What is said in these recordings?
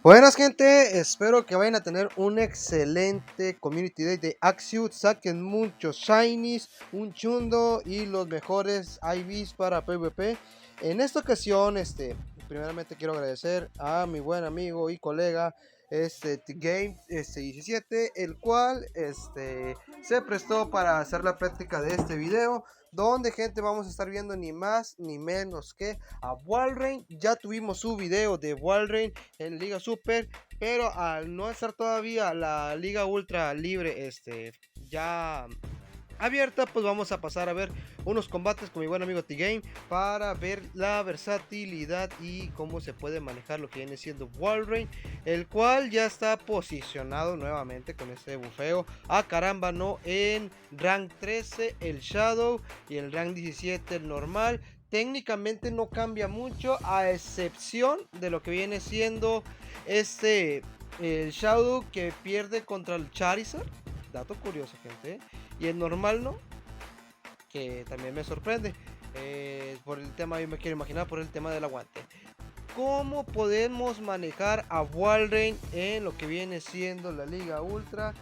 Buenas gente, espero que vayan a tener un excelente Community Day de Axios. Saquen muchos Shinies, un Chundo y los mejores IVs para PvP. En esta ocasión, primeramente quiero agradecer a mi buen amigo y colega T-Game 17, el cual se prestó para hacer la práctica de este video, donde gente vamos a estar viendo ni más ni menos que a Walrein. Ya tuvimos su video de Walrein en Liga Super, pero al no estar todavía la Liga Ultra libre ya abierta, pues vamos a pasar a ver unos combates con mi buen amigo T-Game para ver la versatilidad y cómo se puede manejar lo que viene siendo Walrein, el cual ya está posicionado nuevamente con este bufeo a caramba, no, en rank 13 el Shadow y el rank 17 el normal. Técnicamente no cambia mucho, a excepción de lo que viene siendo el Shadow, que pierde contra el Charizard. Dato curioso, gente, ¿eh? Y el normal no, que también me sorprende. Por el tema, yo me quiero imaginar, por el tema del aguante. ¿Cómo podemos manejar a Walrein en lo que viene siendo la Liga Ultra?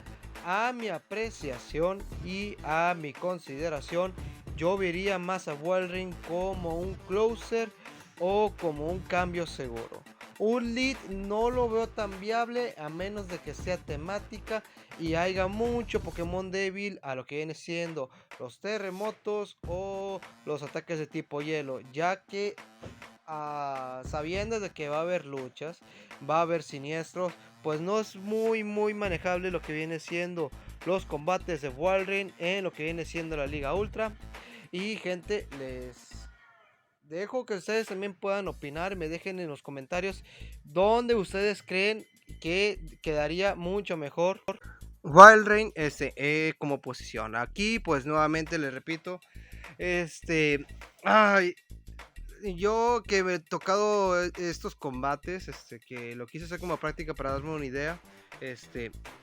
A mi apreciación y a mi consideración, yo vería más a Walrein como un closer o como un cambio seguro. Un lead no lo veo tan viable a menos de que sea temática y haya mucho Pokémon débil a lo que viene siendo los terremotos o los ataques de tipo hielo, ya que sabiendo de que va a haber luchas, va a haber siniestros, pues no es muy manejable lo que viene siendo los combates de Walrein en lo que viene siendo la Liga Ultra. Y gente, les dejo que ustedes también puedan opinar, me dejen en los comentarios dónde ustedes creen que quedaría mucho mejor Walrein como posición. Aquí pues nuevamente les repito, ay, yo que me he tocado estos combates, que lo quise hacer como práctica para darme una idea.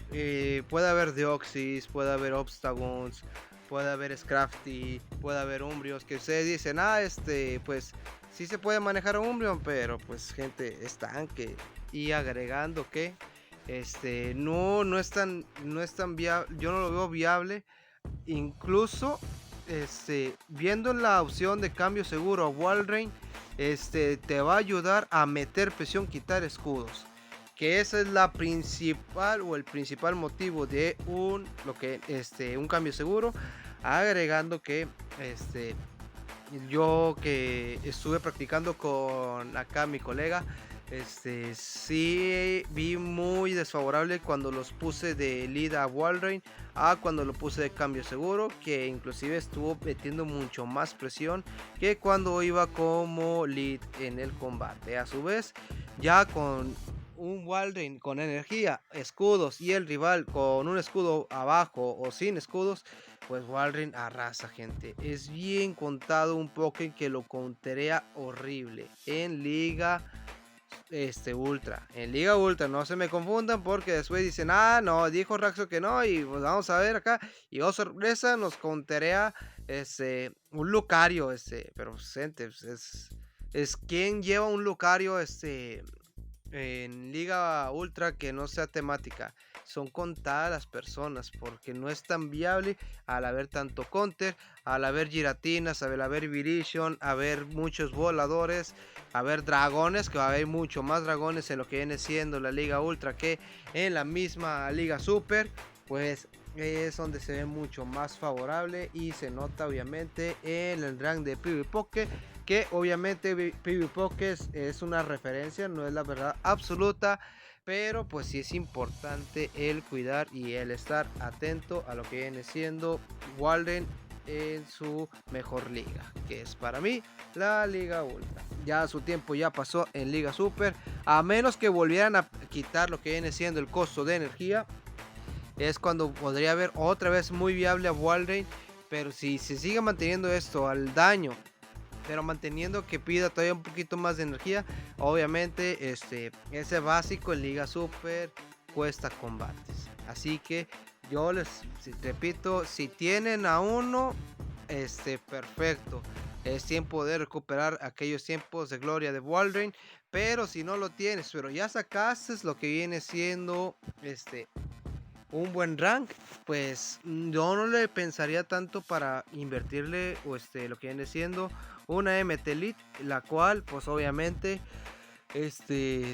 Puede haber Deoxys, puede haber Obstagons, puede haber Scrafty, puede haber Umbrios, que ustedes dicen, pues sí se puede manejar un Umbreon, pero pues gente, es tanque. Y agregando que no es tan viable, yo no lo veo viable. Incluso viendo la opción de cambio seguro a Walrein, te va a ayudar a meter presión, quitar escudos, que esa es la principal o el principal motivo de un cambio seguro. Agregando que yo que estuve practicando con acá mi colega, sí vi muy desfavorable cuando los puse de lead a Walrein a cuando lo puse de cambio seguro, que inclusive estuvo metiendo mucho más presión que cuando iba como lead en el combate. A su vez, ya con un Walrein con energía, escudos y el rival con un escudo abajo o sin escudos, pues Walrein arrasa, gente. Es bien contado un Pokémon que lo counterea horrible en Liga Ultra. En Liga Ultra, no se me confundan porque después dicen, no, dijo Raxo que no, y pues vamos a ver acá. Y oh sorpresa, nos counterea un Lucario, pero gente, pues, es quien lleva un Lucario en Liga Ultra que no sea temática. Son contadas las personas porque no es tan viable al haber tanto counter, al haber giratinas, al haber Virition, haber muchos voladores, haber dragones, que va a haber mucho más dragones en lo que viene siendo la Liga Ultra que en la misma Liga Super. Pues es donde se ve mucho más favorable y se nota obviamente en el rank de PvPoke, que obviamente PvPoke es una referencia, no es la verdad absoluta, pero pues sí es importante el cuidar y el estar atento a lo que viene siendo Walden en su mejor liga, que es para mí la Liga Ultra. Ya su tiempo ya pasó en Liga Super, a menos que volvieran a quitar lo que viene siendo el costo de energía, es cuando podría ver otra vez muy viable a Walrein. Pero si se sigue manteniendo esto al daño, pero manteniendo que pida todavía un poquito más de energía, obviamente ese básico en Liga Super cuesta combates. Así que yo les repito, si tienen a uno, perfecto. es tiempo de recuperar aquellos tiempos de gloria de Walrein. Pero si no lo tienes, pero ya sacaste lo que viene siendo un buen rank, pues yo no le pensaría tanto para invertirle o lo que viene siendo una MT Elite, la cual pues obviamente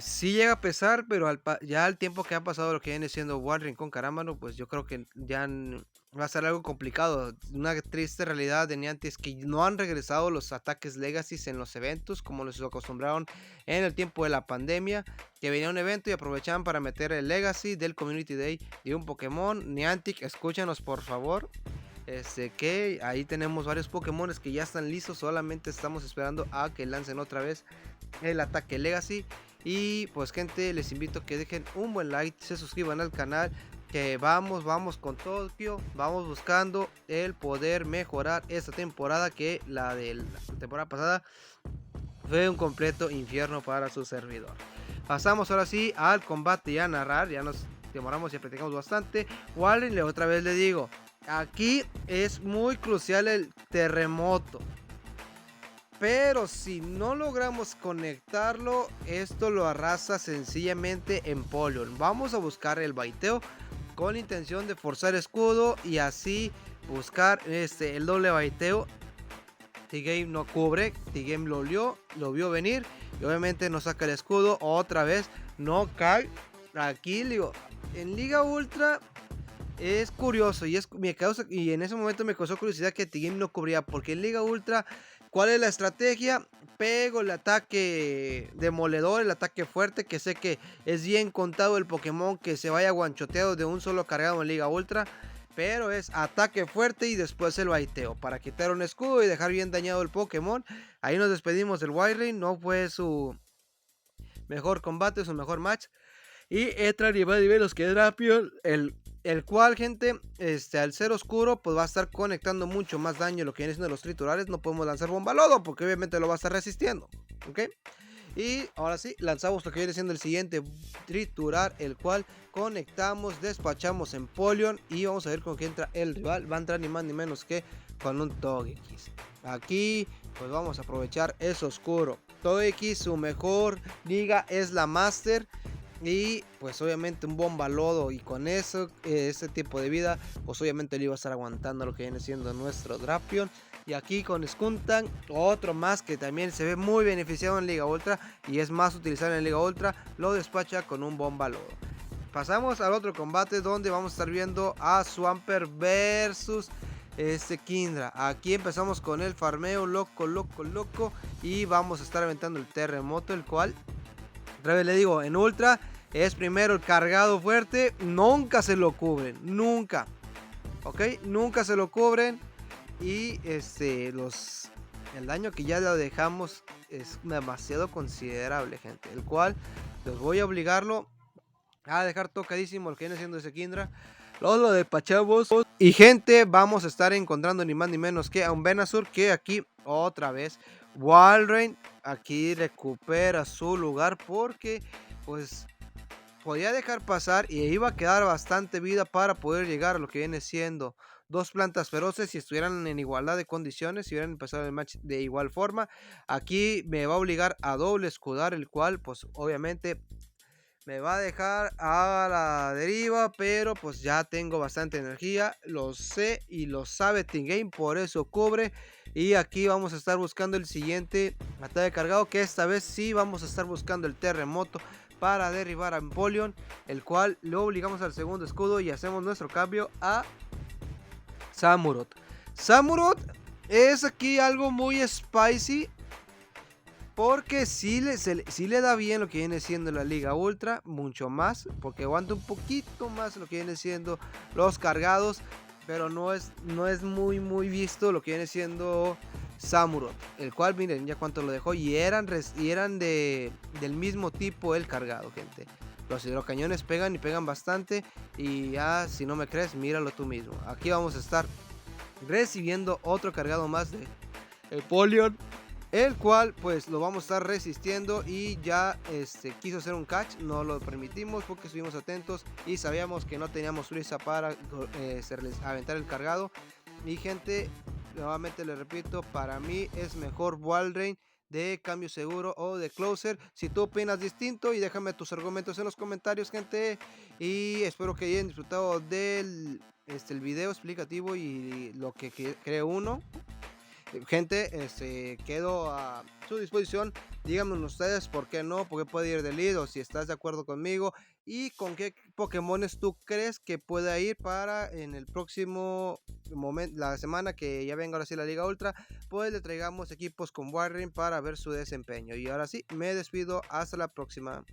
sí llega a pesar, pero ya al tiempo que ha pasado lo que viene siendo Warring con Carámbano, pues yo creo que ya va a ser algo complicado. Una triste realidad de Niantic es que no han regresado los ataques Legacy en los eventos como los acostumbraron en el tiempo de la pandemia, que venía un evento y aprovechaban para meter el Legacy del Community Day de un Pokémon. Niantic, escúchanos por favor. Que ahí tenemos varios Pokémon que ya están listos, solamente estamos esperando a que lancen otra vez el ataque Legacy. Y pues gente, les invito a que dejen un buen like, se suscriban al canal, que vamos con Tokio, vamos buscando el poder mejorar esta temporada, que la de la temporada pasada fue un completo infierno para su servidor. Pasamos ahora sí al combate y a narrar, ya nos demoramos y practicamos bastante. Walrein, otra vez le digo, aquí es muy crucial el terremoto. Pero si no logramos conectarlo, esto lo arrasa sencillamente en Polion. Vamos a buscar el baiteo con la intención de forzar escudo y así buscar el doble baiteo. T-Game no cubre, T-Game lo vio venir y obviamente no saca el escudo. Otra vez no cae. Aquí digo, en Liga Ultra es curioso y en ese momento me causó curiosidad que T-Game no cubría, porque en Liga Ultra, ¿cuál es la estrategia? Pego el ataque demoledor, el ataque fuerte, que sé que es bien contado el Pokémon que se vaya guanchoteado de un solo cargado en Liga Ultra, pero es ataque fuerte y después el baiteo para quitar un escudo y dejar bien dañado el Pokémon. Ahí nos despedimos del Walrein, no fue su mejor combate, su mejor match. Y entra nivel los que Drapion, el cual, gente, al ser oscuro, pues va a estar conectando mucho más daño lo que viene siendo los triturales. No podemos lanzar bomba lodo porque obviamente lo va a estar resistiendo, ¿ok? Y ahora sí, lanzamos lo que viene siendo el siguiente triturar, el cual conectamos, despachamos en Polion y vamos a ver con qué entra el rival. Va a entrar ni más ni menos que con un Togekiss. Aquí pues vamos a aprovechar eso oscuro. Togekiss, su mejor liga es la Master. Y pues obviamente un bomba lodo, y con eso, este tipo de vida, pues obviamente le iba a estar aguantando lo que viene siendo nuestro Drapion. Y aquí con Skuntank, otro más que también se ve muy beneficiado en Liga Ultra y es más utilizado en Liga Ultra, lo despacha con un bomba lodo. Pasamos al otro combate donde vamos a estar viendo a Swampert versus Kindra. Aquí empezamos con el farmeo loco y vamos a estar aventando el terremoto, el cual, otra vez le digo, en Ultra es primero el cargado fuerte, nunca se lo cubren, nunca, ok, nunca se lo cubren. Y el daño que ya lo dejamos es demasiado considerable, gente, el cual los voy a obligarlo a dejar tocadísimo lo que viene siendo ese Kindra. Lo despachamos y, gente, vamos a estar encontrando ni más ni menos que a un Venusaur, que aquí otra vez Walrein aquí recupera su lugar, porque pues podía dejar pasar y iba a quedar bastante vida para poder llegar a lo que viene siendo dos plantas feroces si estuvieran en igualdad de condiciones, si hubieran empezado el match de igual forma. Aquí me va a obligar a doble escudar, el cual pues obviamente me va a dejar a la deriva, pero pues ya tengo bastante energía, lo sé y lo sabe T-Game, por eso cubre. Y aquí vamos a estar buscando el siguiente ataque cargado, que esta vez sí vamos a estar buscando el terremoto para derribar a Empoleon, el cual lo obligamos al segundo escudo y hacemos nuestro cambio a Samurott. Samurott es aquí algo muy spicy, porque sí le da bien lo que viene siendo la Liga Ultra, mucho más, porque aguanta un poquito más lo que viene siendo los cargados, pero no es muy visto lo que viene siendo Samurott, el cual miren ya cuánto lo dejó, y eran del mismo tipo el cargado, gente. Los hidrocañones pegan y pegan bastante, y ya si no me crees, míralo tú mismo. Aquí vamos a estar recibiendo otro cargado más de Polion, el cual pues lo vamos a estar resistiendo, y ya quiso hacer un catch, no lo permitimos porque estuvimos atentos y sabíamos que no teníamos prisa para aventar el cargado. Y, gente, nuevamente les repito, para mí es mejor Walrein de cambio seguro o de closer. Si tú opinas distinto, y déjame tus argumentos en los comentarios, gente. Y espero que hayan disfrutado del el video explicativo y lo que cree uno. Gente, quedo a su disposición. Díganme ustedes por qué no, por qué puede ir de lead, o si estás de acuerdo conmigo, y con qué Pokémones tú crees que pueda ir para en el próximo momento, la semana que ya venga ahora sí la Liga Ultra, pues le traigamos equipos con Warring para ver su desempeño. Y ahora sí, me despido, hasta la próxima.